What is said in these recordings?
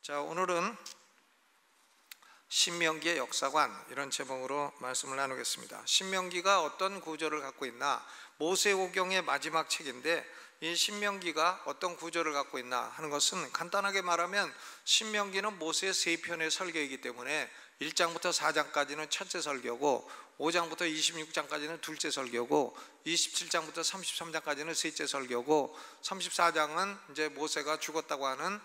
자, 오늘은 신명기의 역사관 이런 제목으로 말씀을 나누겠습니다. 신명기가 어떤 구조를 갖고 있나, 모세오경의 마지막 책인데 이 신명기가 어떤 구조를 갖고 있나 하는 것은 간단하게 말하면 신명기는 모세의 세 편의 설교이기 때문에 1장부터 4장까지는 첫째 설교고 5장부터 26장까지는 둘째 설교고 27장부터 33장까지는 셋째 설교고 34장은 이제 모세가 죽었다고 하는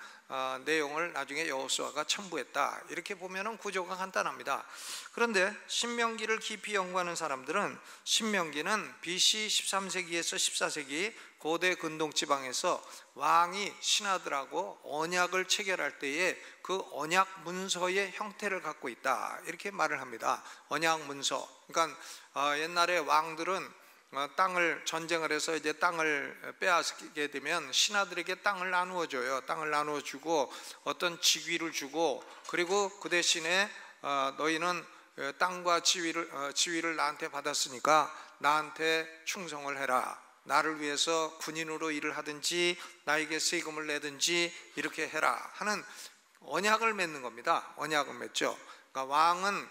내용을 나중에 여호수아가 첨부했다. 이렇게 보면은 구조가 간단합니다. 그런데 신명기를 깊이 연구하는 사람들은 신명기는 BC 13세기에서 14세기 고대 근동 지방에서 왕이 신하들하고 언약을 체결할 때에 그 언약 문서의 형태를 갖고 있다, 이렇게 말을 합니다. 언약 문서. 그러니까 옛날에 왕들은 땅을 전쟁을 해서 이제 땅을 빼앗게 되면 신하들에게 땅을 나누어 줘요. 땅을 나누어 주고 어떤 직위를 주고, 그리고 그 대신에 너희는 땅과 지위를 나한테 받았으니까 나한테 충성을 해라. 나를 위해서 군인으로 일을 하든지 나에게 세금을 내든지 이렇게 해라 하는 언약을 맺는 겁니다. 언약을 맺죠. 그러니까 왕은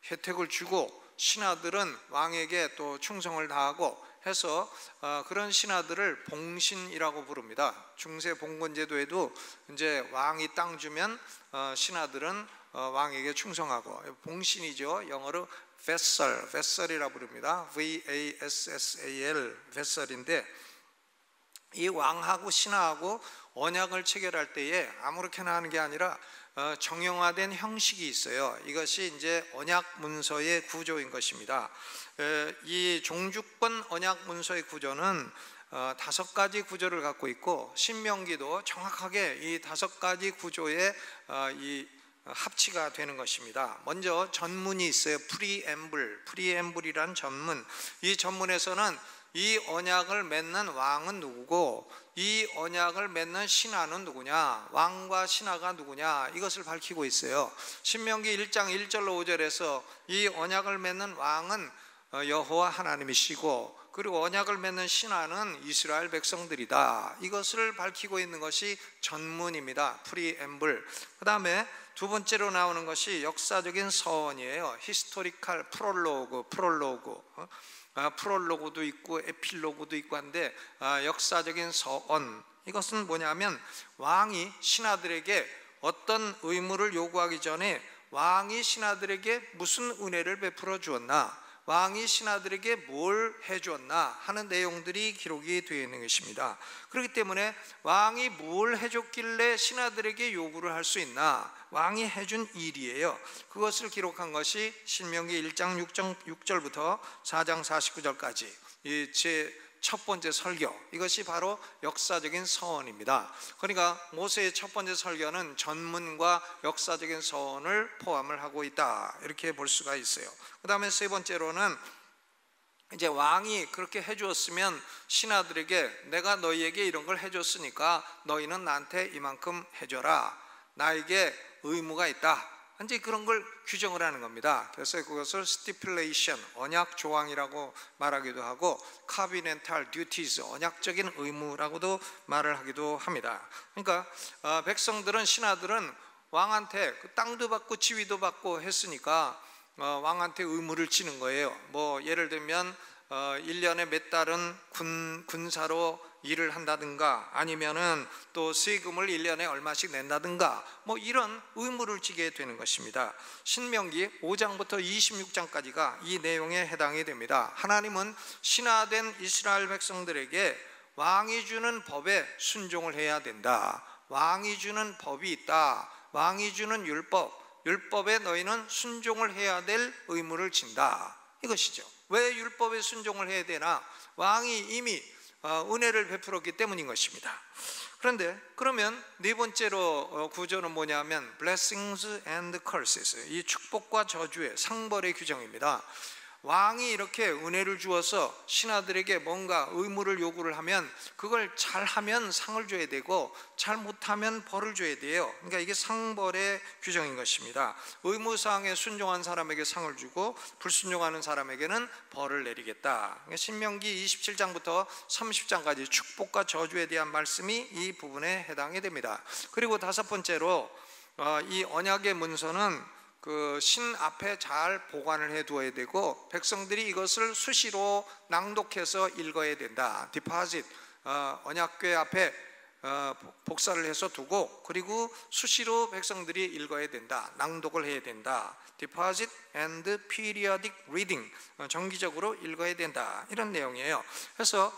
혜택을 주고 신하들은 왕에게 또 충성을 다하고 해서 그런 신하들을 봉신이라고 부릅니다. 중세 봉건 제도에도 이제 왕이 땅 주면 신하들은 왕에게 충성하고, 봉신이죠. 영어로 vessal이라고 부릅니다. VASSAL, vessal인데 이 왕하고 신하하고 언약을 체결할 때에 아무렇게나 하는 게 아니라 정형화된 형식이 있어요. 이것이 이제 언약 문서의 구조인 것입니다. 이 종주권 언약 문서의 구조는 5가지 구조를 갖고 있고, 신명기도 정확하게 이 5가지 구조의 이 합치가 되는 것입니다. 먼저 전문이 있어요. 프리엠블이란 전문. 이 전문에서는 이 언약을 맺는 왕은 누구고 이 언약을 맺는 신하는 누구냐, 왕과 신하가 누구냐, 이것을 밝히고 있어요. 신명기 1장 1절로 5절에서 이 언약을 맺는 왕은 여호와 하나님이시고, 그리고 언약을 맺는 신하는 이스라엘 백성들이다. 이것을 밝히고 있는 것이 전문입니다. 프리엠블. 그 다음에 두 번째로 나오는 것이 역사적인 서원이에요. 히스토리칼 프롤로그. 프롤로그도 있고 에필로그도 있고 한데 역사적인 서원, 이것은 뭐냐면 왕이 신하들에게 어떤 의무를 요구하기 전에 왕이 신하들에게 무슨 은혜를 베풀어 주었나, 왕이 신하들에게 뭘 해주었나 하는 내용들이 기록이 되어 있는 것입니다. 그렇기 때문에 왕이 뭘 해줬길래 신하들에게 요구를 할 수 있나, 왕이 해준 일이에요. 그것을 기록한 것이 신명기 1장 6절부터 4장 49절까지 이 제 첫 번째 설교, 이것이 바로 역사적인 서원입니다. 그러니까 모세의 첫 번째 설교는 전문과 역사적인 서원을 포함을 하고 있다, 이렇게 볼 수가 있어요. 그 다음에 세 번째로는 이제 왕이 그렇게 해주었으면 신하들에게 내가 너희에게 이런 걸 해줬으니까 너희는 나한테 이만큼 해줘라, 나에게 의무가 있다, 이제 그런 걸 규정을 하는 겁니다. 그래서 그것을 stipulation, 언약 조항이라고 말하기도 하고 covenantal duties, 언약적인 의무라고도 말을 하기도 합니다. 그러니까 백성들은, 신하들은 왕한테 그 땅도 받고 지위도 받고 했으니까 왕한테 의무를 지는 거예요. 뭐 예를 들면 1년에 몇 달은 군사로 일을 한다든가, 아니면은 또 세금을 1년에 얼마씩 낸다든가, 뭐 이런 의무를 지게 되는 것입니다. 신명기 5장부터 26장까지가 이 내용에 해당이 됩니다. 하나님은 신하된 이스라엘 백성들에게 왕이 주는 법에 순종을 해야 된다, 왕이 주는 법이 있다, 왕이 주는 율법에 너희는 순종을 해야 될 의무를 진다, 이것이죠. 왜 율법에 순종을 해야 되나? 왕이 이미 은혜를 베풀었기 때문인 것입니다. 그런데 그러면 네 번째로 구조는 뭐냐면 blessings and curses, 이 축복과 저주의 상벌의 규정입니다. 왕이 이렇게 은혜를 주어서 신하들에게 뭔가 의무를 요구를 하면 그걸 잘하면 상을 줘야 되고 잘못하면 벌을 줘야 돼요. 그러니까 이게 상벌의 규정인 것입니다. 의무사항에 순종한 사람에게 상을 주고 불순종하는 사람에게는 벌을 내리겠다. 그러니까 신명기 27장부터 30장까지 축복과 저주에 대한 말씀이 이 부분에 해당이 됩니다. 그리고 다섯 번째로 이 언약의 문서는 그 신 앞에 잘 보관을 해 두어야 되고 백성들이 이것을 수시로 낭독해서 읽어야 된다. 디파짓, 언약궤 앞에 복사를 해서 두고 그리고 수시로 백성들이 읽어야 된다. 낭독을 해야 된다. Deposit and periodic reading, 정기적으로 읽어야 된다. 이런 내용이에요. 그래서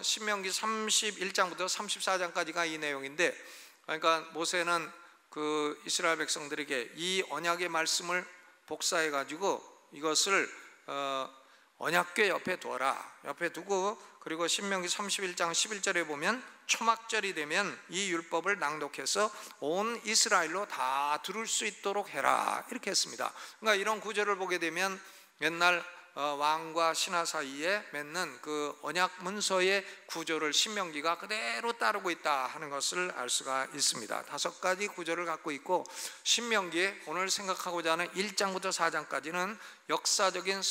신명기 31장부터 34장까지가 이 내용인데, 그러니까 모세는 그 이스라엘 백성들에게 이 언약의 말씀을 복사해 가지고 이것을 언약궤 옆에 두어라. 옆에 두고 그리고 신명기 31장 11절에 보면 초막절이 되면 이 율법을 낭독해서 온 이스라엘로 다 들을 수 있도록 해라. 이렇게 했습니다. 그러니까 이런 구절을 보게 되면 옛날 왕과 신하 사이에 맺는 그 언약 문서의 구조를 신명기가 그대로 따르고 있다 하는 것을 알 수가 있습니다. 5가지 구조를 갖고 있고, 신명기에 오늘 생각하고자 하는 1장부터 4장까지는 역사적인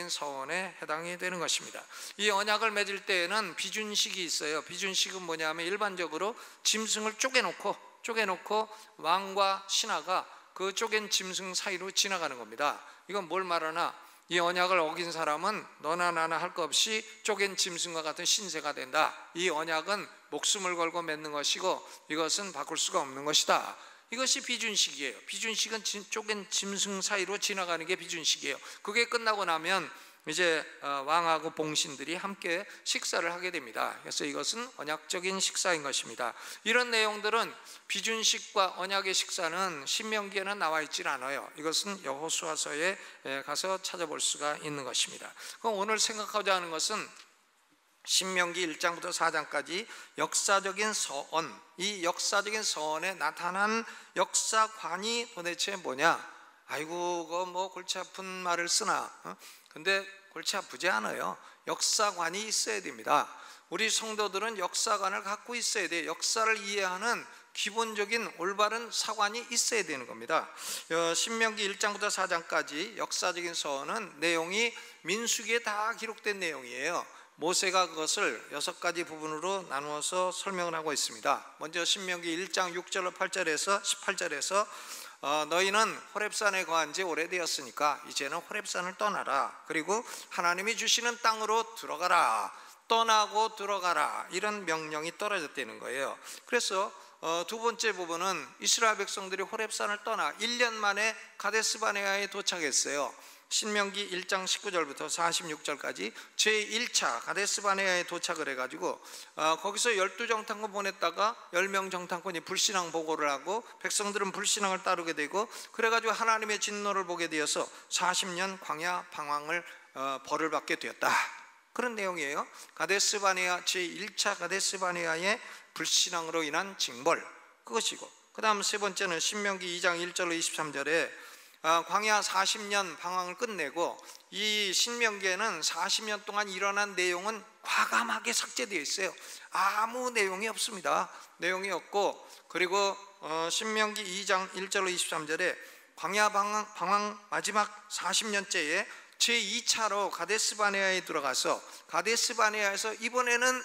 서원에 해당이 되는 것입니다. 이 언약을 맺을 때에는 비준식이 있어요. 비준식은 뭐냐면 일반적으로 짐승을 쪼개놓고 왕과 신하가 그 쪼갠 짐승 사이로 지나가는 겁니다. 이건 뭘 말하나, 이 언약을 어긴 사람은 너나 나나 할 것 없이 쪼갠 짐승과 같은 신세가 된다. 이 언약은 목숨을 걸고 맺는 것이고 이것은 바꿀 수가 없는 것이다. 이것이 비준식이에요. 비준식은 쪼갠 짐승 사이로 지나가는 게 비준식이에요. 그게 끝나고 나면 이제 왕하고 봉신들이 함께 식사를 하게 됩니다. 그래서 이것은 언약적인 식사인 것입니다. 이런 내용들은 비준식과 언약의 식사는 신명기에는 나와 있질 않아요. 이것은 여호수아서에 가서 찾아볼 수가 있는 것입니다. 그럼 오늘 생각하고자 하는 것은 신명기 1장부터 4장까지 역사적인 서원, 이 역사적인 서원에 나타난 역사관이 도대체 뭐냐? 아이고 그거 뭐 골치 아픈 말을 쓰나? 근데 골치 아프지 않아요. 역사관이 있어야 됩니다. 우리 성도들은 역사관을 갖고 있어야 돼요. 역사를 이해하는 기본적인 올바른 사관이 있어야 되는 겁니다. 신명기 1장부터 4장까지 역사적인 서원은 내용이 민수기에 다 기록된 내용이에요. 모세가 그것을 6가지 부분으로 나누어서 설명을 하고 있습니다. 먼저 신명기 1장 6절로 8절에서 18절에서 너희는 호렙산에 거한 지 오래되었으니까 이제는 호렙산을 떠나라. 그리고 하나님이 주시는 땅으로 들어가라. 떠나고 들어가라. 이런 명령이 떨어졌다는 거예요. 그래서 두 번째 부분은 이스라엘 백성들이 호렙산을 떠나 1년 만에 가데스바네아에 도착했어요. 신명기 1장 19절부터 46절까지 제1차 가데스바네아에 도착을 해가지고 거기서 12정탐꾼 보냈다가 10명 정탐꾼이 불신앙 보고를 하고 백성들은 불신앙을 따르게 되고 그래가지고 하나님의 진노를 보게 되어서 40년 광야 방황을 벌을 받게 되었다. 그런 내용이에요. 가데스바네아 제1차 가데스바네아의 불신앙으로 인한 징벌, 그것이고, 그 다음 세 번째는 신명기 2장 1절로 23절에 광야 40년 방황을 끝내고 이 신명기에는 40년 동안 일어난 내용은 과감하게 삭제되어 있어요. 아무 내용이 없습니다. 내용이 없고, 그리고 신명기 2장 1절로 23절에 광야 방황 마지막 40년째에 제2차로 가데스바네아에 들어가서 가데스바네아에서 이번에는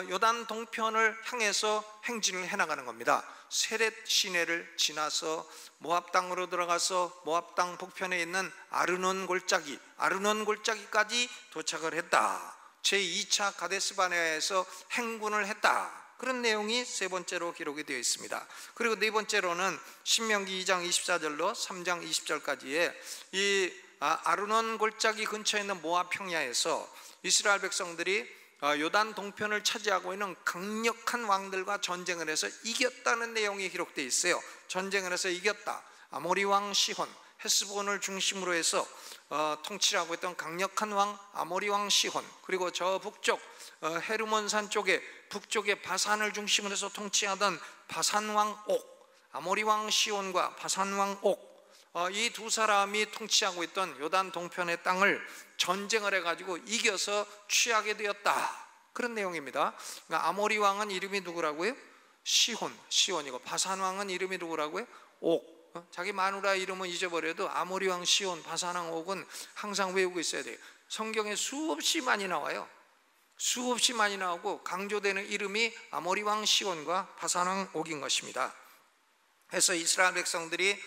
요단 동편을 향해서 행진을 해나가는 겁니다. 세렛 시내를 지나서 모압 땅으로 들어가서 모압 땅 북편에 있는 아르논 골짜기까지 도착을 했다. 제2차 가데스바네아에서 행군을 했다. 그런 내용이 세 번째로 기록이 되어 있습니다. 그리고 네 번째로는 신명기 2장 24절로 3장 20절까지의 이 아르논 골짜기 근처에 있는 모압 평야에서 이스라엘 백성들이 요단 동편을 차지하고 있는 강력한 왕들과 전쟁을 해서 이겼다는 내용이 기록되어 있어요. 전쟁을 해서 이겼다. 아모리 왕 시혼, 헤스본을 중심으로 해서 통치하고 있던 강력한 왕 아모리 왕 시혼, 그리고 저 북쪽 헤르몬산 쪽에 북쪽의 바산을 중심으로 해서 통치하던 바산 왕 옥, 아모리 왕 시혼과 바산 왕 옥, 이 두 사람이 통치하고 있던 요단 동편의 땅을 전쟁을 해가지고 이겨서 취하게 되었다. 그런 내용입니다. 그러니까 아모리 왕은 이름이 누구라고요? 시혼이고, 바산 왕은 이름이 누구라고요? 옥. 자기 마누라 이름은 잊어버려도 아모리 왕 시혼, 바산 왕 옥은 항상 외우고 있어야 돼요. 성경에 수없이 많이 나와요. 수없이 많이 나오고 강조되는 이름이 아모리 왕 시혼과 바산 왕 옥인 것입니다. 해서 이스라엘 백성들이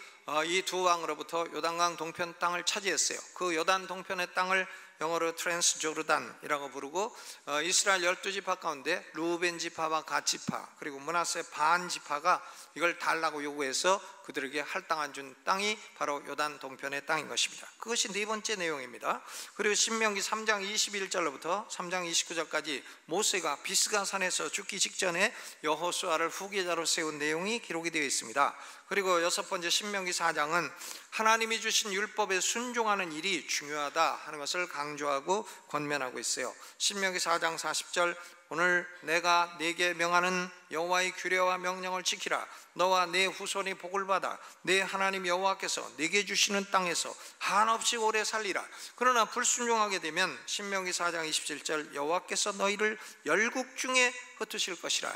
이 두 왕으로부터 요단강 동편 땅을 차지했어요. 그 요단 동편의 땅을 영어로 트랜스 조르단이라고 부르고, 이스라엘 12지파 가운데 루벤 지파와 갓 지파 그리고 므낫세 반 지파가 이걸 달라고 요구해서 그들에게 할당한 준 땅이 바로 요단 동편의 땅인 것입니다. 그것이 네 번째 내용입니다. 그리고 신명기 3장 21절로부터 3장 29절까지 모세가 비스가 산에서 죽기 직전에 여호수아를 후계자로 세운 내용이 기록이 되어 있습니다. 그리고 여섯 번째 신명기 4장은 하나님이 주신 율법에 순종하는 일이 중요하다 하는 것을 강조하고 권면하고 있어요. 신명기 4장 40절, 오늘 내가 네게 명하는 여호와의 규례와 명령을 지키라. 너와 네 후손이 복을 받아 네 하나님 여호와께서 네게 주시는 땅에서 한없이 오래 살리라. 그러나 불순종하게 되면 신명기 4장 27절, 여호와께서 너희를 열국 중에 흩으실 것이라.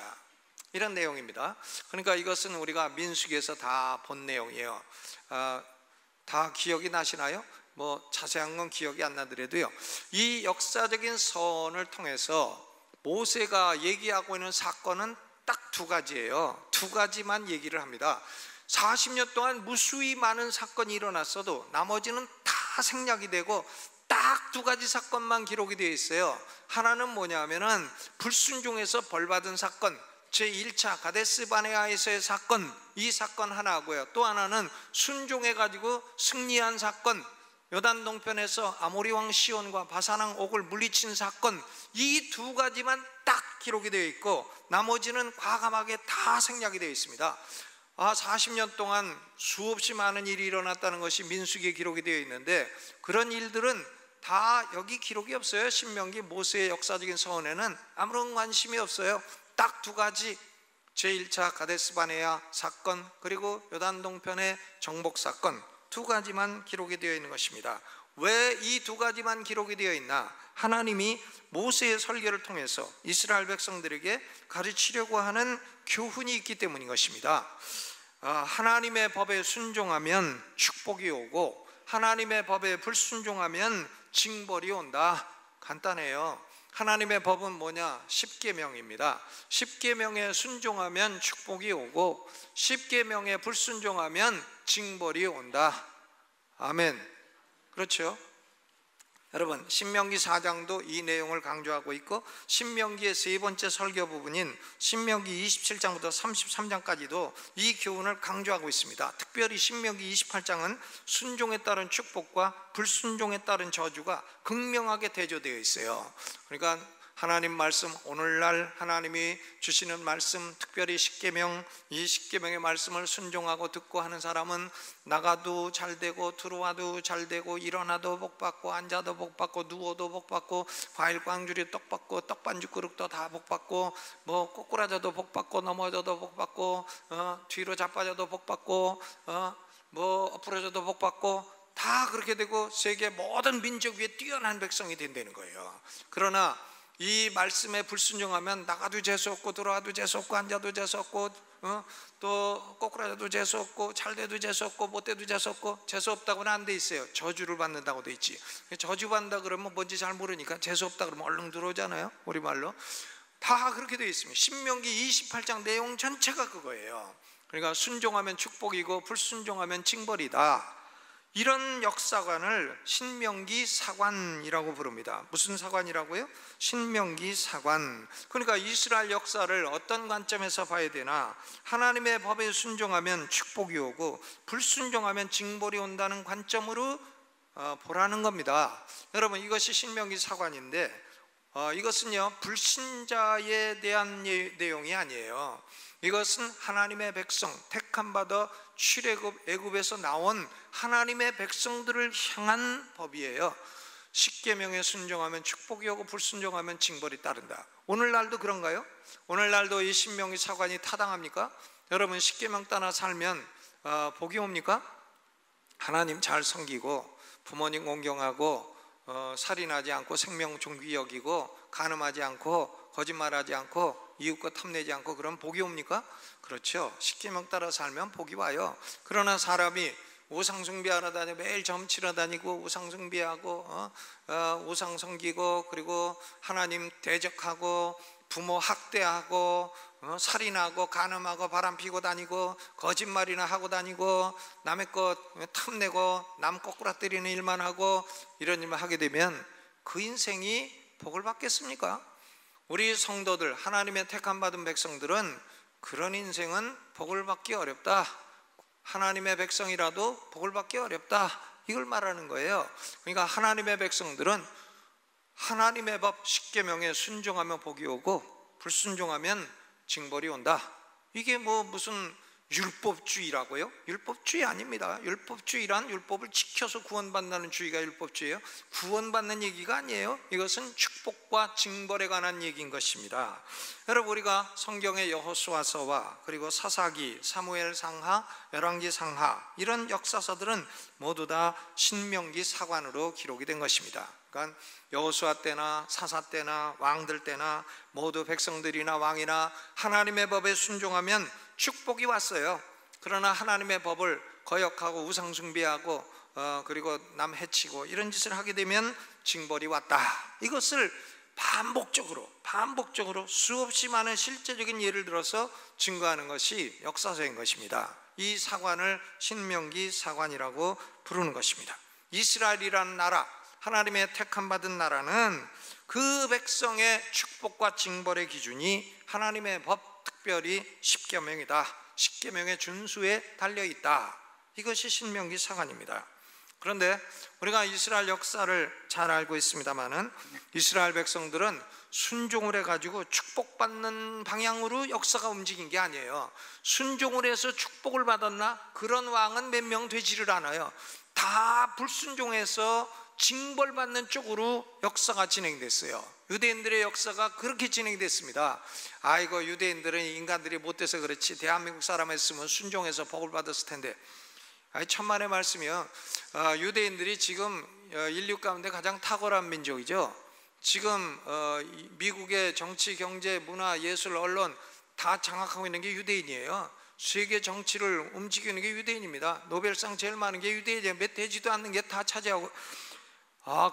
이런 내용입니다. 그러니까 이것은 우리가 민수기에서 다 본 내용이에요. 다 기억이 나시나요? 뭐 자세한 건 기억이 안 나더라도요, 이 역사적인 서원을 통해서 모세가 얘기하고 있는 사건은 딱 두 가지예요. 두 가지만 얘기를 합니다. 40년 동안 무수히 많은 사건이 일어났어도 나머지는 다 생략이 되고 딱 두 가지 사건만 기록이 되어 있어요. 하나는 뭐냐면은 불순종해서 벌받은 사건, 제1차 가데스 바네아에서의 사건, 이 사건 하나고요. 또 하나는 순종해가지고 승리한 사건, 요단 동편에서 아모리 왕 시온과 바산 왕 옥을 물리친 사건, 이 두 가지만 딱 기록이 되어 있고 나머지는 과감하게 다 생략이 되어 있습니다. 40년 동안 수없이 많은 일이 일어났다는 것이 민수기에 기록이 되어 있는데 그런 일들은 다 여기 기록이 없어요. 신명기 모세의 역사적인 서원에는 아무런 관심이 없어요. 딱 두 가지, 제1차 가데스 바네아 사건 그리고 요단 동편의 정복 사건, 두 가지만 기록이 되어 있는 것입니다. 왜 이 두 가지만 기록이 되어 있나? 하나님이 모세의 설교를 통해서 이스라엘 백성들에게 가르치려고 하는 교훈이 있기 때문인 것입니다. 하나님의 법에 순종하면 축복이 오고 하나님의 법에 불순종하면 징벌이 온다. 간단해요. 하나님의 법은 뭐냐? 십계명입니다. 십계명에 순종하면 축복이 오고 십계명에 불순종하면 징벌이 온다. 아멘. 그렇죠? 여러분, 신명기 4장도 이 내용을 강조하고 있고 신명기의 세 번째 설교 부분인 신명기 27장부터 33장까지도 이 교훈을 강조하고 있습니다. 특별히 신명기 28장은 순종에 따른 축복과 불순종에 따른 저주가 극명하게 대조되어 있어요. 그러니까 하나님 말씀, 오늘날 하나님이 주시는 말씀, 특별히 십계명, 이 십계명의 말씀을 순종하고 듣고 하는 사람은 나가도 잘 되고 들어와도 잘 되고 일어나도 복 받고 앉아도 복 받고 누워도 복 받고 과일 꽝줄이 떡 받고 떡반죽 그릇도 다 복 받고 뭐 꼬꾸라져도 복 받고 넘어져도 복 받고 뒤로 자빠져도 복 받고 뭐 엎부러져도 복 받고 다 그렇게 되고 세계 모든 민족 위에 뛰어난 백성이 된다는 거예요. 그러나 이 말씀에 불순종하면 나가도 재수 없고 들어와도 재수 없고 앉아도 재수 없고 또 꼬꾸라져도 재수 없고 잘돼도 재수 없고 못돼도 재수 없고, 재수 없다고는 안 돼 있어요. 저주를 받는다고 돼 있지. 저주 받는다 그러면 뭔지 잘 모르니까 재수 없다 그러면 얼른 들어오잖아요. 우리말로 다 그렇게 돼 있습니다. 신명기 28장 내용 전체가 그거예요. 그러니까 순종하면 축복이고 불순종하면 징벌이다. 이런 역사관을 신명기 사관이라고 부릅니다. 무슨 사관이라고요? 신명기 사관. 그러니까 이스라엘 역사를 어떤 관점에서 봐야 되나? 하나님의 법에 순종하면 축복이 오고 불순종하면 징벌이 온다는 관점으로 보라는 겁니다. 여러분, 이것이 신명기 사관인데 이것은요 불신자에 대한 내용이 아니에요. 이것은 하나님의 백성, 택함 받아 출애굽 애굽에서 나온 하나님의 백성들을 향한 법이에요. 십계명에 순종하면 축복이 오고 불순종하면 징벌이 따른다. 오늘날도 그런가요? 오늘날도 이 신명기 사관이 타당합니까? 여러분, 십계명 따라 살면 복이 옵니까? 하나님 잘 섬기고 부모님 공경하고 살인하지 않고 생명 존귀 여기고 간음하지 않고 거짓말하지 않고 이웃과 탐내지 않고 그럼 복이 옵니까? 그렇죠. 십계명 따라 살면 복이 와요. 그러나 사람이 우상 숭배하러 다니고 매일 점치러 다니고 우상 숭배하고 우상 섬기고 그리고 하나님 대적하고 부모 학대하고 살인하고 간음하고 바람피고 다니고 거짓말이나 하고 다니고 남의 것 탐내고 남 꼬꾸라뜨리는 일만 하고 이런 일만 하게 되면 그 인생이 복을 받겠습니까? 우리 성도들, 하나님의 택함 받은 백성들은 그런 인생은 복을 받기 어렵다. 하나님의 백성이라도 복을 받기 어렵다, 이걸 말하는 거예요. 그러니까 하나님의 백성들은 하나님의 법 십계명에 순종하면 복이 오고 불순종하면 징벌이 온다. 이게 무슨 율법주의라고요? 율법주의 아닙니다. 율법주의란 율법을 지켜서 구원받는 주의가 율법주의예요. 구원받는 얘기가 아니에요. 이것은 축복과 징벌에 관한 얘기인 것입니다. 여러분, 우리가 성경의 여호수아서와 그리고 사사기, 사무엘 상하, 열왕기 상하, 이런 역사서들은 모두 다 신명기 사관으로 기록이 된 것입니다. 그러니까 여호수아 때나 사사 때나 왕들 때나 모두 백성들이나 왕이나 하나님의 법에 순종하면 축복이 왔어요. 그러나 하나님의 법을 거역하고 우상 숭배하고 그리고 남 해치고 이런 짓을 하게 되면 징벌이 왔다. 이것을 반복적으로 수없이 많은 실제적인 예를 들어서 증거하는 것이 역사서인 것입니다. 이 사관을 신명기 사관이라고 부르는 것입니다. 이스라엘이라는 나라, 하나님의 택함 받은 나라는 그 백성의 축복과 징벌의 기준이 하나님의 법, 특별히 십계명이다. 십계명의 준수에 달려있다. 이것이 신명기 사관입니다. 그런데 우리가 이스라엘 역사를 잘 알고 있습니다마는 이스라엘 백성들은 순종을 해가지고 축복받는 방향으로 역사가 움직인 게 아니에요. 순종을 해서 축복을 받았나? 그런 왕은 몇 명 되지를 않아요. 다 불순종해서 징벌받는 쪽으로 역사가 진행됐어요. 유대인들의 역사가 그렇게 진행됐습니다. 아이고, 유대인들은 인간들이 못돼서 그렇지 대한민국 사람 했으면 순종해서 복을 받았을 텐데. 천만의 말씀이요. 유대인들이 지금 인류 가운데 가장 탁월한 민족이죠. 지금 미국의 정치, 경제, 문화, 예술, 언론 다 장악하고 있는 게 유대인이에요. 세계 정치를 움직이는 게 유대인입니다. 노벨상 제일 많은 게 유대인이에요. 몇 되지도 않는 게 다 차지하고.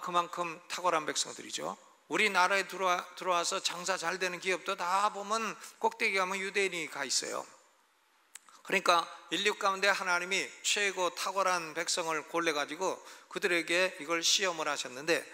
그만큼 탁월한 백성들이죠. 우리나라에 들어와서 장사 잘 되는 기업도 다 보면 꼭대기 가면 유대인이 가 있어요. 그러니까 인류 가운데 하나님이 최고 탁월한 백성을 골라가지고 그들에게 이걸 시험을 하셨는데,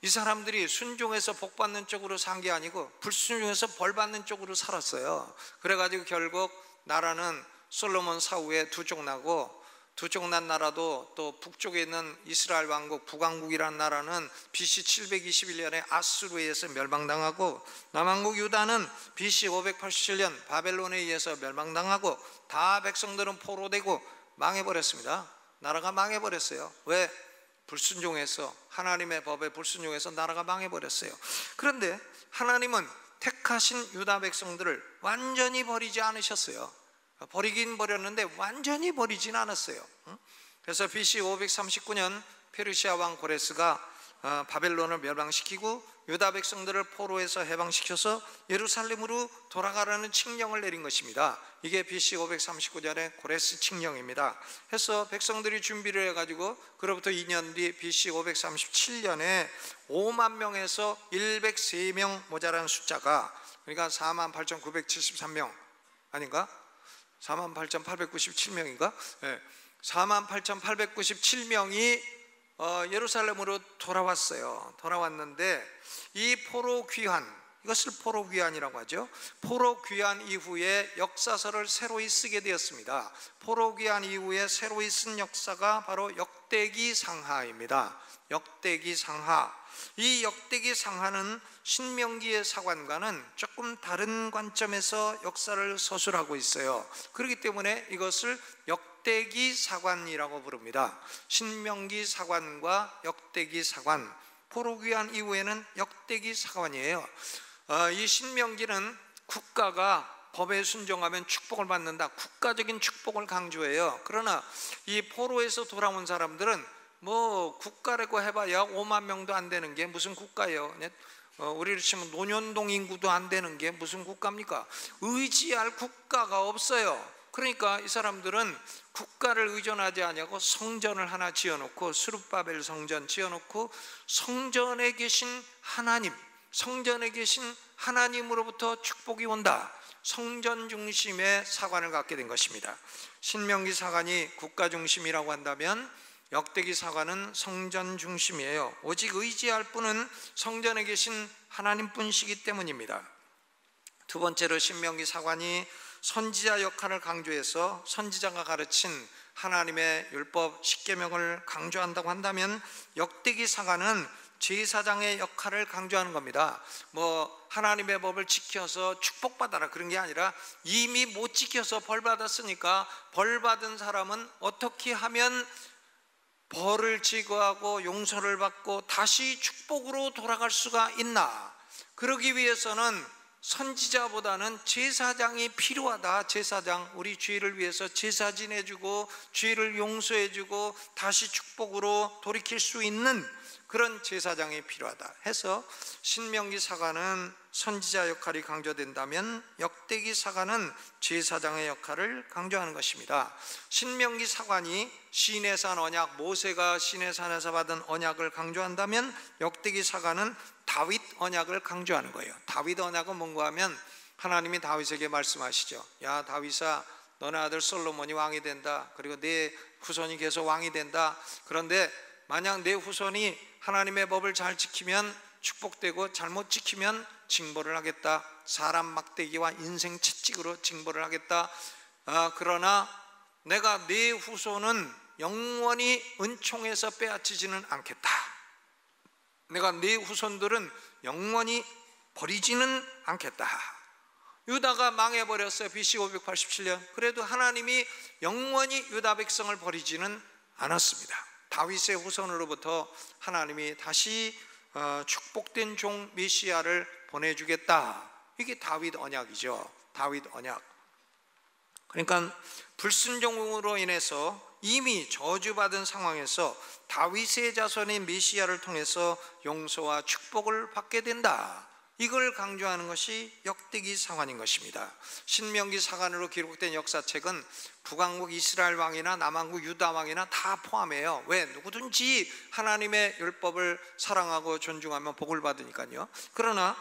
이 사람들이 순종해서 복 받는 쪽으로 산 게 아니고 불순종해서 벌 받는 쪽으로 살았어요. 그래가지고 결국 나라는 솔로몬 사후에 두 쪽 나고, 두 쪽 난 나라도 또 북쪽에 있는 이스라엘 왕국 북왕국이라는 나라는 BC 721년에 아수르에 의해서 멸망당하고, 남왕국 유다는 BC 587년 바벨론에 의해서 멸망당하고, 다 백성들은 포로되고 망해버렸습니다. 나라가 망해버렸어요. 왜? 불순종해서, 하나님의 법에 불순종해서 나라가 망해버렸어요. 그런데 하나님은 택하신 유다 백성들을 완전히 버리지 않으셨어요. 버리긴 버렸는데 완전히 버리진 않았어요. 그래서 BC 539년 페르시아 왕 고레스가 바벨론을 멸망시키고 유다 백성들을 포로에서 해방시켜서 예루살렘으로 돌아가라는 칙령을 내린 것입니다. 이게 BC 539년의 고레스 칙령입니다. 해서 백성들이 준비를 해가지고 그로부터 2년 뒤 BC 537년에 5만 명에서 103명 모자란 숫자가, 그러니까 48,973명 아닌가? 48,897명인가? 네. 48,897명이 예루살렘으로 돌아왔어요. 돌아왔는데 이 포로 귀환, 이것을 포로 귀환이라고 하죠. 포로 귀환 이후에 역사서를 새로이 쓰게 되었습니다. 포로 귀환 이후에 새로이 쓴 역사가 바로 역대기 상하입니다. 역대기 상하. 이 역대기 상하는 신명기의 사관과는 조금 다른 관점에서 역사를 서술하고 있어요. 그렇기 때문에 이것을 역대기 사관이라고 부릅니다. 신명기 사관과 역대기 사관, 포로 귀환 이후에는 역대기 사관이에요. 이 신명기는 국가가 법에 순종하면 축복을 받는다, 국가적인 축복을 강조해요. 그러나 이 포로에서 돌아온 사람들은 국가라고 해봐야 5만 명도 안 되는 게 무슨 국가예요? 우리로 치면 논현동 인구도 안 되는 게 무슨 국가입니까? 의지할 국가가 없어요. 그러니까 이 사람들은 국가를 의존하지 아니하고 성전을 하나 지어놓고, 스룹바벨 성전 지어놓고 성전에 계신 하나님, 성전에 계신 하나님으로부터 축복이 온다. 성전 중심의 사관을 갖게 된 것입니다. 신명기 사관이 국가 중심이라고 한다면 역대기 사관은 성전 중심이에요. 오직 의지할 분은 성전에 계신 하나님뿐이시기 때문입니다. 두 번째로 신명기 사관이 선지자 역할을 강조해서 선지자가 가르친 하나님의 율법 십계명을 강조한다고 한다면 역대기 사관은 제사장의 역할을 강조하는 겁니다. 하나님의 법을 지켜서 축복받아라 그런 게 아니라 이미 못 지켜서 벌 받았으니까 벌 받은 사람은 어떻게 하면 벌을 제거하고 용서를 받고 다시 축복으로 돌아갈 수가 있나? 그러기 위해서는 선지자보다는 제사장이 필요하다. 제사장, 우리 죄를 위해서 제사 지내주고 죄를 용서해주고 다시 축복으로 돌이킬 수 있는 그런 제사장이 필요하다 해서 신명기 사관은 선지자 역할이 강조된다면 역대기 사관은 제사장의 역할을 강조하는 것입니다. 신명기 사관이 시내산 언약, 모세가 시내산에서 받은 언약을 강조한다면 역대기 사관은 다윗 언약을 강조하는 거예요. 다윗 언약은 뭔가 하면 하나님이 다윗에게 말씀하시죠. 야 다윗아, 너네 아들 솔로몬이 왕이 된다. 그리고 내 후손이 계속 왕이 된다. 그런데 만약 내 후손이 하나님의 법을 잘 지키면 축복되고 잘못 지키면 징벌을 하겠다. 사람 막대기와 인생 채찍으로 징벌을 하겠다. 그러나 내가 네 후손은 영원히 은총에서 빼앗지지는 않겠다. 내가 네 후손들은 영원히 버리지는 않겠다. 유다가 망해버렸어요. BC 587년. 그래도 하나님이 영원히 유다 백성을 버리지는 않았습니다. 다윗의 후손으로부터 하나님이 다시 축복된 종 메시아를 보내주겠다. 이게 다윗 언약이죠. 다윗 언약. 그러니까 불순종으로 인해서 이미 저주받은 상황에서 다윗의 자손인 메시아를 통해서 용서와 축복을 받게 된다. 이걸 강조하는 것이 역대기 사관인 것입니다. 신명기 사관으로 기록된 역사책은 북왕국 이스라엘 왕이나 남왕국 유다 왕이나 다 포함해요. 왜? 누구든지 하나님의 율법을 사랑하고 존중하면 복을 받으니까요. 그러나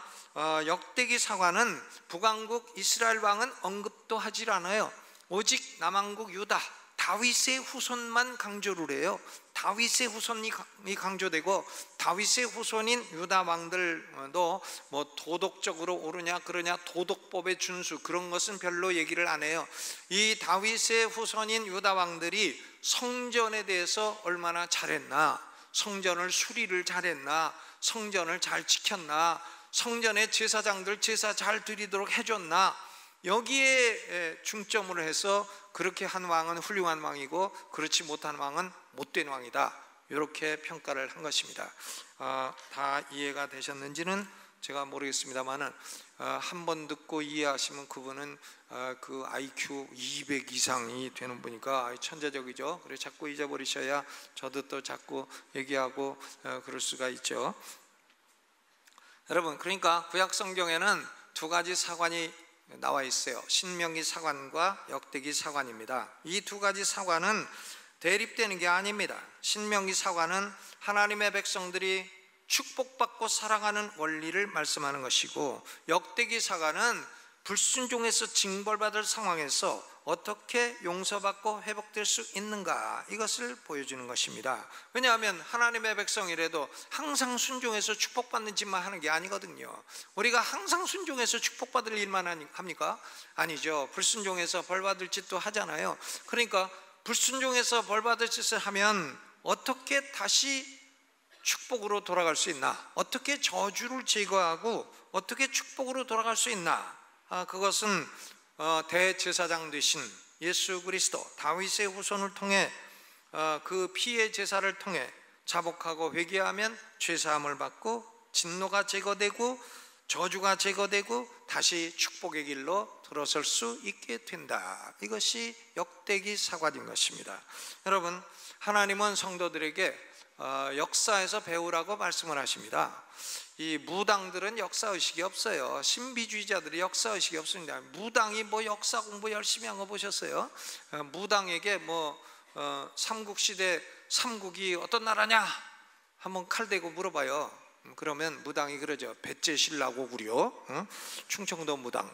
역대기 사관은 북왕국 이스라엘 왕은 언급도 하질 않아요. 오직 남왕국 유다 다윗의 후손만 강조를 해요. 다윗의 후손이 강조되고 다윗의 후손인 유다 왕들도 도덕적으로 옳으냐 그러냐 도덕법의 준수 그런 것은 별로 얘기를 안 해요. 이 다윗의 후손인 유다 왕들이 성전에 대해서 얼마나 잘했나, 성전을 수리를 잘했나, 성전을 잘 지켰나, 성전의 제사장들 제사 잘 드리도록 해줬나, 여기에 중점을 해서 그렇게 한 왕은 훌륭한 왕이고 그렇지 못한 왕은 못된 왕이다, 이렇게 평가를 한 것입니다. 다 이해가 되셨는지는 제가 모르겠습니다만은 한 번 듣고 이해하시면 그분은 그 IQ 200 이상이 되는 분이니까 천재적이죠. 그래서 자꾸 잊어버리셔야 저도 또 자꾸 얘기하고 그럴 수가 있죠. 여러분, 그러니까 구약 성경에는 두 가지 사관이 나와 있어요. 신명기 사관과 역대기 사관입니다. 이 두 가지 사관은 대립되는 게 아닙니다. 신명기 사관은 하나님의 백성들이 축복받고 살아가는 원리를 말씀하는 것이고, 역대기 사관은 불순종해서 징벌받을 상황에서 어떻게 용서받고 회복될 수 있는가, 이것을 보여주는 것입니다. 왜냐하면 하나님의 백성이라도 항상 순종해서 축복받는 짓만 하는 게 아니거든요. 우리가 항상 순종해서 축복받을 일만 합니까? 아니죠. 불순종해서 벌받을 짓도 하잖아요. 그러니까 불순종해서 벌받을 짓을 하면 어떻게 다시 축복으로 돌아갈 수 있나, 어떻게 저주를 제거하고 어떻게 축복으로 돌아갈 수 있나, 그것은 대제사장 되신 예수 그리스도 다윗의 후손을 통해 그 피의 제사를 통해 자복하고 회개하면 죄사함을 받고 진노가 제거되고 저주가 제거되고 다시 축복의 길로 들어설 수 있게 된다. 이것이 역대기 사관인 것입니다. 여러분, 하나님은 성도들에게 역사에서 배우라고 말씀을 하십니다. 이 무당들은 역사의식이 없어요. 신비주의자들이 역사의식이 없습니다. 무당이 역사 공부 열심히 한 거 보셨어요? 무당에게 삼국시대 삼국이 어떤 나라냐 한번 칼 대고 물어봐요. 그러면 무당이 그러죠. 배째신라고구려. 충청도 무당.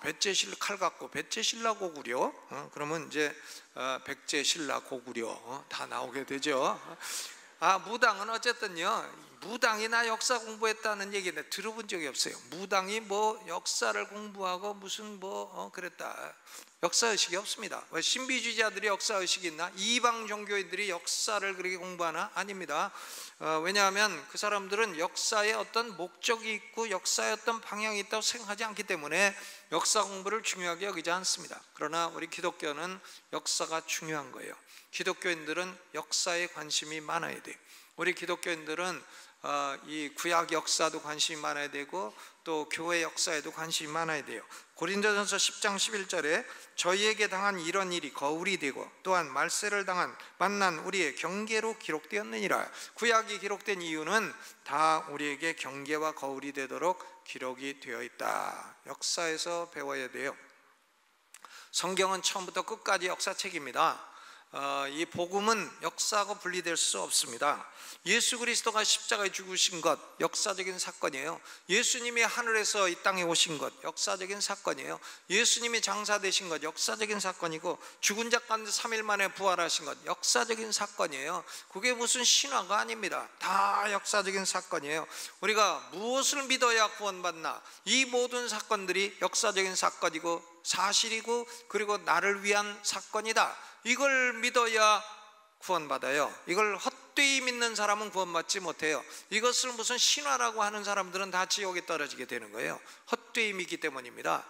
배째실 칼 갖고 배째신라고구려. 그러면 이제 백제신라고구려 다 나오게 되죠. 무당은 어쨌든요, 무당이나 역사 공부했다는 얘기는 들어본 적이 없어요. 무당이 뭐 역사를 공부하고 무슨 그랬다, 역사의식이 없습니다. 왜 신비주의자들이 역사의식이 있나? 이방 종교인들이 역사를 그렇게 공부하나? 아닙니다. 왜냐하면 그 사람들은 역사에 어떤 목적이 있고 역사에 어떤 방향이 있다고 생각하지 않기 때문에 역사 공부를 중요하게 여기지 않습니다. 그러나 우리 기독교는 역사가 중요한 거예요. 기독교인들은 역사에 관심이 많아야 돼요. 우리 기독교인들은 이 구약 역사도 관심이 많아야 되고 또 교회 역사에도 관심이 많아야 돼요. 고린도전서 10장 11절에 저희에게 당한 이런 일이 거울이 되고 또한 말세를 당한 만난 우리의 경계로 기록되었느니라. 구약이 기록된 이유는 다 우리에게 경계와 거울이 되도록 기록이 되어 있다. 역사에서 배워야 돼요. 성경은 처음부터 끝까지 역사책입니다. 이 복음은 역사하고 분리될 수 없습니다. 예수 그리스도가 십자가에 죽으신 것 역사적인 사건이에요. 예수님이 하늘에서 이 땅에 오신 것 역사적인 사건이에요. 예수님이 장사되신 것 역사적인 사건이고 죽은 자 가운데 3일 만에 부활하신 것 역사적인 사건이에요. 그게 무슨 신화가 아닙니다. 다 역사적인 사건이에요. 우리가 무엇을 믿어야 구원받나? 이 모든 사건들이 역사적인 사건이고 사실이고 그리고 나를 위한 사건이다. 이걸 믿어야 구원받아요. 이걸 헛되이 믿는 사람은 구원받지 못해요. 이것을 무슨 신화라고 하는 사람들은 다 지옥에 떨어지게 되는 거예요. 헛되이 믿기 때문입니다.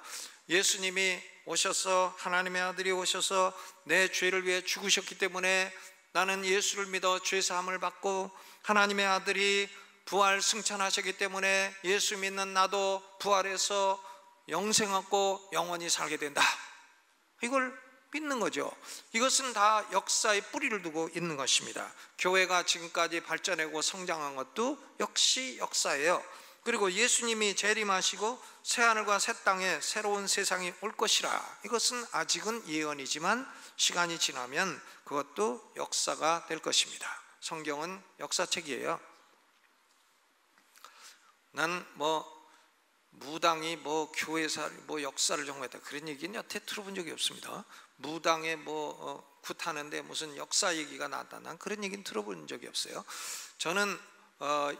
예수님이 오셔서, 하나님의 아들이 오셔서 내 죄를 위해 죽으셨기 때문에 나는 예수를 믿어 죄 사함을 받고, 하나님의 아들이 부활 승천하셨기 때문에 예수 믿는 나도 부활해서 영생 얻고 영원히 살게 된다. 이걸 믿는 거죠. 이것은 다 역사의 뿌리를 두고 있는 것입니다. 교회가 지금까지 발전하고 성장한 것도 역시 역사예요. 그리고 예수님이 재림하시고 새하늘과 새 땅에 새로운 세상이 올 것이라. 이것은 아직은 예언이지만 시간이 지나면 그것도 역사가 될 것입니다. 성경은 역사책이에요. 난 무당이 교회사 역사를 전공했다 그런 얘기는 여태 들어본 적이 없습니다. 무당에 굿하는데 무슨 역사 얘기가 나왔다, 난 그런 얘기는 들어본 적이 없어요. 저는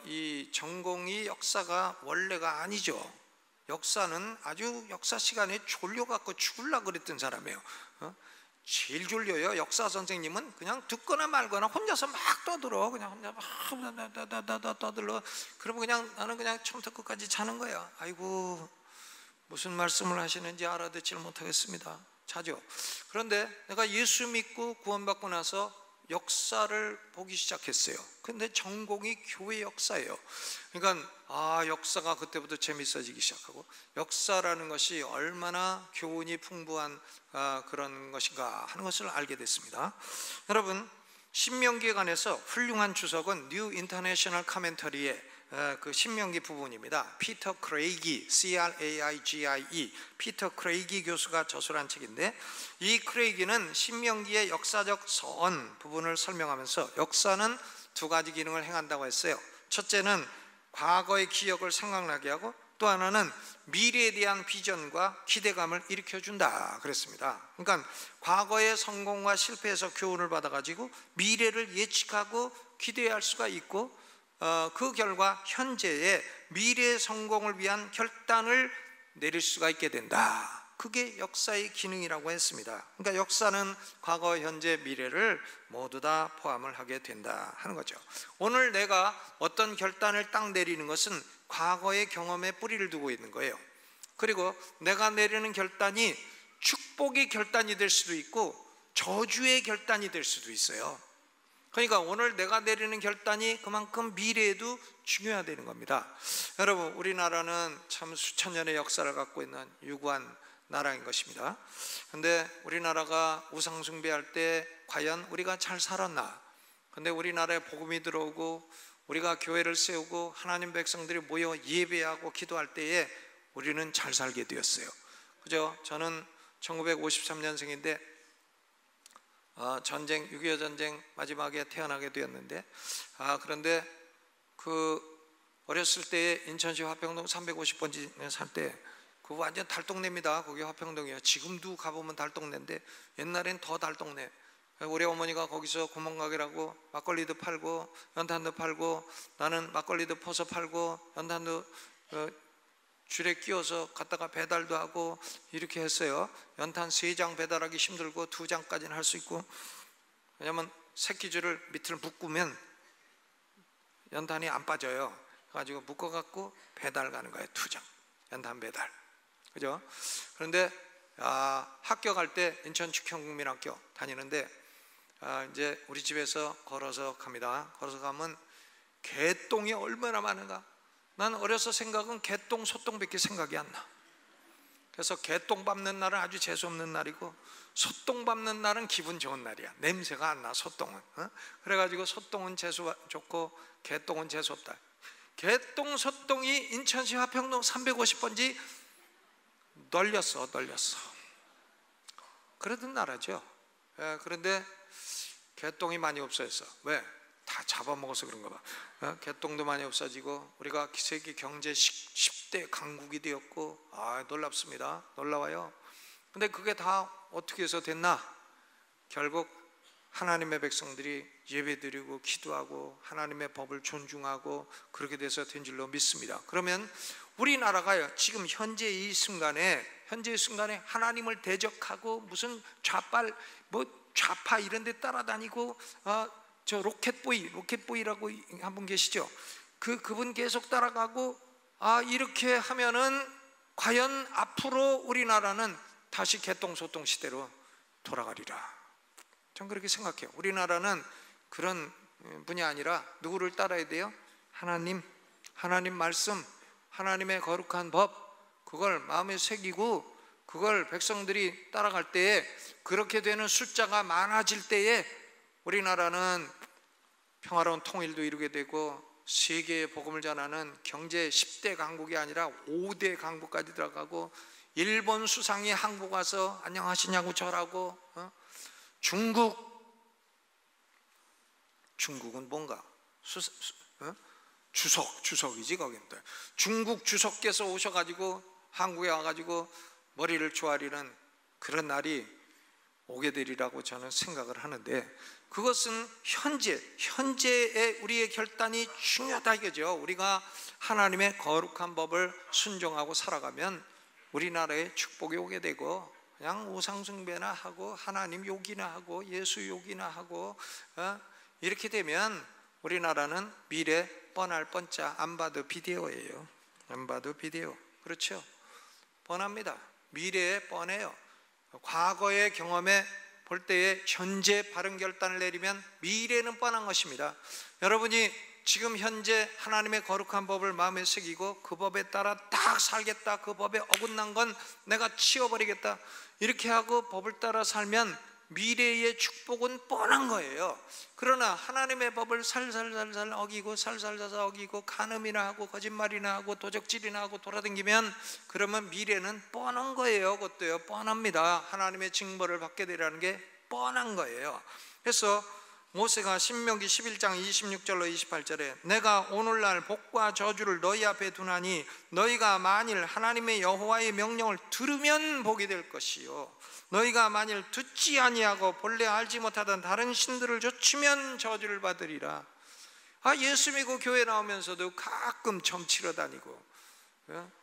이 전공이 역사가 원래가 아니죠. 역사는 아주 역사 시간에 졸려갖고 죽으려고 그랬던 사람이에요. 제일 졸려요. 역사 선생님은 그냥 듣거나 말거나 혼자서 막 떠들어. 그냥 혼자 막 떠들어. 그러면 그냥 나는 그냥 처음부터 끝까지 자는 거야. 아이고, 무슨 말씀을 하시는지 알아듣질 못하겠습니다. 자죠. 그런데 내가 예수 믿고 구원받고 나서 역사를 보기 시작했어요. 근데 전공이 교회 역사예요. 그러니까 역사가 그때부터 재밌어지기 시작하고, 역사라는 것이 얼마나 교훈이 풍부한 그런 것인가 하는 것을 알게 됐습니다. 여러분, 신명기에 관해서 훌륭한 주석은 뉴 인터내셔널 카멘터리의 그 신명기 부분입니다. 피터 크레이기, C-R-A-I-G-I-E, 피터 크레이기 교수가 저술한 책인데, 이 크레이기는 신명기의 역사적 서원 부분을 설명하면서 역사는 두 가지 기능을 행한다고 했어요. 첫째는 과거의 기억을 생각나게 하고, 또 하나는 미래에 대한 비전과 기대감을 일으켜준다 그랬습니다. 그러니까 과거의 성공과 실패에서 교훈을 받아가지고 미래를 예측하고 기대할 수가 있고, 그 결과 현재의 미래의 성공을 위한 결단을 내릴 수가 있게 된다. 그게 역사의 기능이라고 했습니다. 그러니까 역사는 과거, 현재, 미래를 모두 다 포함을 하게 된다 하는 거죠. 오늘 내가 어떤 결단을 딱 내리는 것은 과거의 경험에 뿌리를 두고 있는 거예요. 그리고 내가 내리는 결단이 축복의 결단이 될 수도 있고 저주의 결단이 될 수도 있어요. 그러니까 오늘 내가 내리는 결단이 그만큼 미래에도 중요하다는 겁니다. 여러분, 우리나라는 참 수천 년의 역사를 갖고 있는 유구한 나라인 것입니다. 그런데 우리나라가 우상 숭배할 때 과연 우리가 잘 살았나? 근데 우리나라에 복음이 들어오고 우리가 교회를 세우고 하나님 백성들이 모여 예배하고 기도할 때에 우리는 잘 살게 되었어요. 그죠? 저는 1953년생인데 전쟁, 6.25 전쟁 마지막에 태어나게 되었는데, 그런데 어렸을 때 인천시 화평동 350번지 살 때 그 완전 달동네입니다. 거기 화평동이에요. 지금도 가보면 달동네인데 옛날엔 더 달동네. 우리 어머니가 거기서 구멍가게라고 막걸리도 팔고 연탄도 팔고, 나는 막걸리도 퍼서 팔고 연탄도 줄에 끼워서 갖다가 배달도 하고 이렇게 했어요. 연탄 3장 배달하기 힘들고 2장까지는 할 수 있고, 왜냐면 새끼줄을 밑을 묶으면 연탄이 안 빠져요. 그래가지고 묶어갖고 배달 가는 거예요. 2장 연탄 배달, 그죠? 그런데 학교 갈 때 인천 축현국민학교 다니는데 이제 우리 집에서 걸어서 갑니다. 걸어서 가면 개똥이 얼마나 많은가. 난 어려서 생각은 개똥 소똥밖에 생각이 안 나. 그래서 개똥 밟는 날은 아주 재수없는 날이고, 소똥 밟는 날은 기분 좋은 날이야. 냄새가 안 나, 소똥은. 그래가지고 소똥은 재수 좋고 개똥은 재수 없다. 개똥 소똥이 인천시 화평동 350번지 널렸어. 그러던 나라죠. 그런데 개똥이 많이 없어졌어. 왜? 다 잡아먹어서 그런가 봐. 개똥도 많이 없어지고 우리가 세계 경제 10대 강국이 되었고, 놀랍습니다. 놀라워요. 근데 그게 다 어떻게 해서 됐나? 결국 하나님의 백성들이 예배드리고 기도하고 하나님의 법을 존중하고 그렇게 돼서 된 줄로 믿습니다. 그러면 우리나라가요, 지금 현재 이 순간에 하나님을 대적하고 무슨 좌파 이런 데 따라다니고, 저 로켓보이라고 한 분 계시죠? 그분 계속 따라가고, 이렇게 하면은 과연 앞으로 우리나라는 다시 개똥소똥 시대로 돌아가리라. 전 그렇게 생각해요. 우리나라는 그런 분이 아니라 누구를 따라야 돼요? 하나님 말씀, 하나님의 거룩한 법, 그걸 마음에 새기고 그걸 백성들이 따라갈 때에, 그렇게 되는 숫자가 많아질 때에 우리나라는 평화로운 통일도 이루게 되고 세계의 복음을 전하는 경제 10대 강국이 아니라 5대 강국까지 들어가고, 일본 수상이 한국 와서 안녕하시냐고 절하고, 중국은 뭔가 주석이지 거기는. 중국 주석께서 오셔가지고 한국에 와가지고 머리를 조아리는 그런 날이 오게 되리라고 저는 생각을 하는데, 그것은 현재의 우리의 결단이 중요하다 이거죠. 우리가 하나님의 거룩한 법을 순종하고 살아가면 우리나라에 축복이 오게 되고, 그냥 우상숭배나 하고 하나님 욕이나 하고 예수 욕이나 하고 이렇게 되면 우리나라는 미래 뻔할 뻔자 안 봐도 비디오예요. 안 봐도 비디오. 그렇죠? 뻔합니다. 미래에 뻔해요. 과거의 경험에 볼 때에 현재 바른 결단을 내리면 미래는 뻔한 것입니다. 여러분이 지금 현재 하나님의 거룩한 법을 마음에 새기고 그 법에 따라 딱 살겠다, 그 법에 어긋난 건 내가 치워버리겠다, 이렇게 하고 법을 따라 살면 미래의 축복은 뻔한 거예요. 그러나 하나님의 법을 살살살살 어기고 살살살살 어기고 간음이나 하고 거짓말이나 하고 도적질이나 하고 돌아다니면, 그러면 미래는 뻔한 거예요. 그것도요, 뻔합니다. 하나님의 징벌을 받게 되라는 게 뻔한 거예요. 그래서 모세가 신명기 11장 26절로 28절에 내가 오늘날 복과 저주를 너희 앞에 두나니 너희가 만일 하나님의 여호와의 명령을 들으면 복이 될 것이요, 너희가 만일 듣지 아니하고 본래 알지 못하던 다른 신들을 좇으면 저주를 받으리라. 예수 믿고 교회 나오면서도 가끔 점 치러 다니고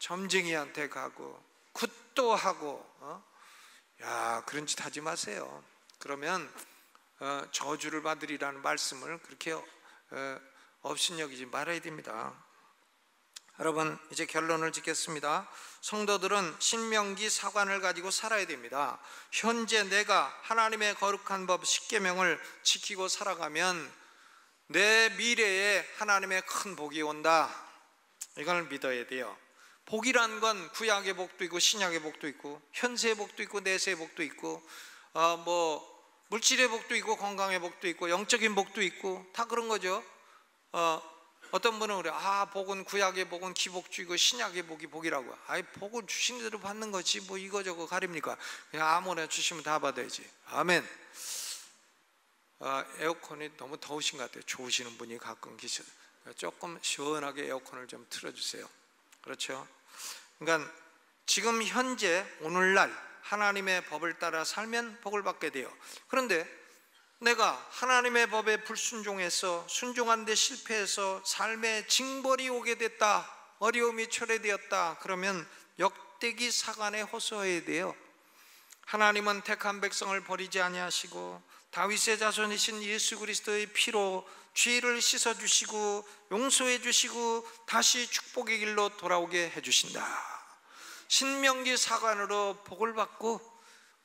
점쟁이한테 가고 굿도 하고 그런 짓 하지 마세요. 그러면 저주를 받으리라는 말씀을 그렇게 업신여기지 말아야 됩니다. 여러분, 이제 결론을 짓겠습니다. 성도들은 신명기 사관을 가지고 살아야 됩니다. 현재 내가 하나님의 거룩한 법 10계명을 지키고 살아가면 내 미래에 하나님의 큰 복이 온다, 이걸 믿어야 돼요. 복이란 건 구약의 복도 있고 신약의 복도 있고 현세의 복도 있고 내세의 복도 있고 물질의 복도 있고 건강의 복도 있고 영적인 복도 있고 다 그런 거죠. 어떤 분은 그래, 복은 구약의 복은 기복주의고 신약의 복이 복이라고. 복은 주신 대로 받는 거지 뭐 이거저거 가립니까? 그냥 아무나 주시면 다 받아야지. 아멘. 에어컨이 너무 더우신 것 같아요. 좋으시는 분이 가끔 계셔. 조금 시원하게 에어컨을 좀 틀어주세요. 그렇죠? 그러니까 지금 현재 오늘날 하나님의 법을 따라 살면 복을 받게 돼요. 그런데 내가 하나님의 법에 불순종해서 순종한 데 실패해서 삶에 징벌이 오게 됐다, 어려움이 초래되었다, 그러면 역대기 사관에 호소해야 돼요. 하나님은 택한 백성을 버리지 아니하시고 다윗의 자손이신 예수 그리스도의 피로 죄를 씻어주시고 용서해 주시고 다시 축복의 길로 돌아오게 해주신다. 신명기 사관으로 복을 받고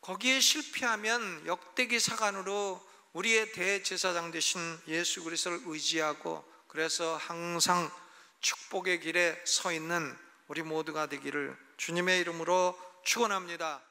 거기에 실패하면 역대기 사관으로 우리의 대제사장 되신 예수 그리스도를 의지하고, 그래서 항상 축복의 길에 서 있는 우리 모두가 되기를 주님의 이름으로 축원합니다.